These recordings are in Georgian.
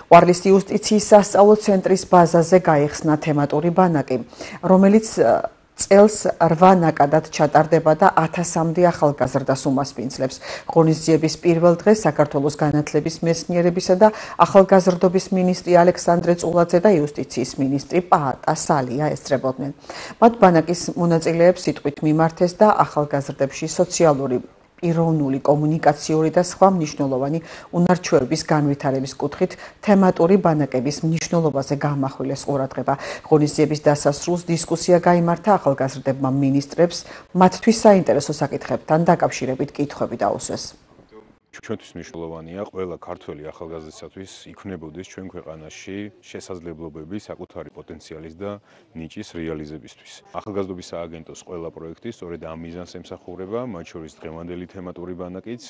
ყვარლის იუსტიციის სასწავლო ცენტრის ბაზაზე გაიხსნა თემატური ბანაკი, რომელიც წელს 8 ნაკადად ჩატარდება და 1000-მდე ახალგაზრდას უმასპინძლებს. ღონისძიების პირველ დღეს საქართველოს განათლების მეცნიერებისა და ახალგაზრდობის მინისტრი ალექსანდრე წულაძე და იუსტიციის მინისტრი პაატა სალია ესწრებოდნენ. მათ ბანაკის მონაწილეებს სიტყვით მიმართეს და ახალგაზრდებში სოციალური პიროვნული, კომუნიკაციური და სხვა მნიშვნელოვანი უნარჩვევების განვითარების კუთხით თემატური ბანაკების მნიშვნელობაზე გაამახვილეს ყურადღება. ღონისძიების დასასრულს დისკუსია გაიმართა ახალგაზრდებმა მინისტრებს, მათთვის საინტერესო საკითხებთან დაკავშირებით კითხვები დაუსვეს. ჩვენთვის მნიშვნელოვანია ყველა ქართველი ახალგაზრდისათვის იქნებოდეს ჩვენ ქვეყანაში შესაძლებლობები საკუთარი პოტენციალის და ნიჭის რეალიზებისთვის. ახალგაზრდობის სააგენტოს ყველა პროექტი სწორედ ამ მიზანს ემსახურება, მათ შორის დღევანდელი თემატური ბანაკიც,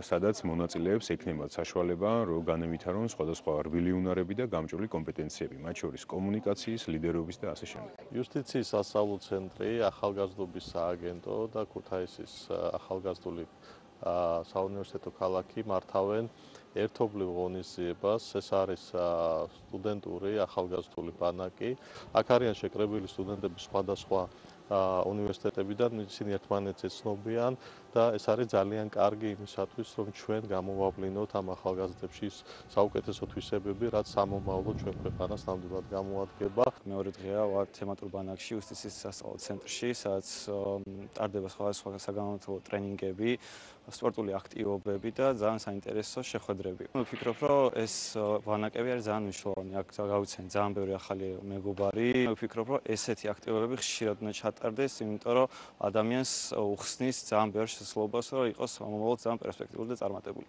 სადაც მონაწილეებს ექნებათ საშუალება, რომ განევითარონ სხვადასხვა რბილი უნარები და გამჭოლი კომპეტენციები, მათ შორის კომუნიკაციის, ლიდერობის და ასე შემდეგ. იუსტიციის სასწავლო ცენტრი, ახალგაზრდობის სააგენტო და ქუთაისის ახალგაზრდული საუნივერსიტეტო ქალაქი მართავენ ერთობლივ ღონისძიებას. ეს არის სტუდენტური ახალგაზრდული ბანაკი. აქ არიან შეკრებილი სტუდენტები სხვადასხვა უნივერსიტეტებიდან, ისინი ერთმანეთს ეცნობიან და ეს არის ძალიან კარგი იმისათვის, რომ ჩვენ გამოვავლინოთ ამ ახალგაზრდებში საუკეთესო თვისებები, რაც სამომავლოდ ჩვენ ქვეყანას ნამდვილად გამოადგება. მეორე დღეა ვარ თემატურ ბანაკში იუსტიციის სასწავლო ცენტრში, სადაც ტარდება სხვადასხვა საგანმანათლებლო ტრენინგები, სპორტული აქტივობები და ძალიან საინტერესო შეხვედრები. ვფიქრობ, რომ ეს ბანაკები არის ძალიან მნიშვნელოვანი. აქ გავიცანთ ძალიან ბევრი ახალი მეგობარი. ვფიქრობ, რომ ესეთი აქტივობები ხშირად უნდა ჩატარდეს, იმიტომ რომ ადამიანს უხსნის ძალიან ბევრ შესაძლებლობას, რომ იყოს მომავალ ძალიან პერსპექტიული და წარმატებული.